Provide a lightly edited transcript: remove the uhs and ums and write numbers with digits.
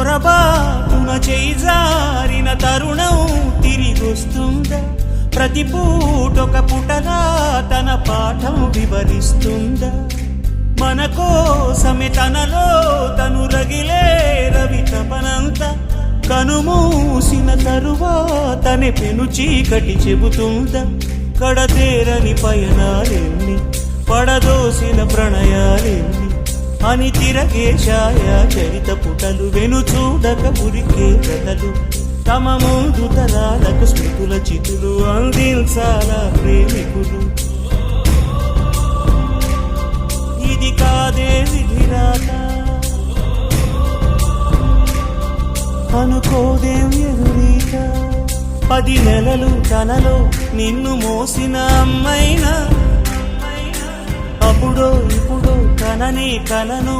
పొరబాటున చేజారిన తరుణం తిరిగొస్తుందా? ప్రతి పూటొక పుటలా తన పాఠం వివరిస్తుందా? మన కోసమే తనలో తను రగిలే రవి తపనంతా కనుమూసిన తరువాతనే పెను చీకటి చెబుతుందా? కడతేరని పయనాలెన్ని, పడదోసిన ప్రణయాలెన్ని అని తిరగే ఛాయా చరిత పుటలు, వెను చూడక ఉరికే కథలు, తమ ముందు తరాలకు స్మృతుల చితులు అందించాలా ప్రేమికులు. ఇది కాదే విధిరాత, అనుకోదేం ఎదురీత. 10 నెలలు తనలో నిన్ను మోసిన అమ్మైనా, అప్పుడో ఇప్పుడో కననే కలను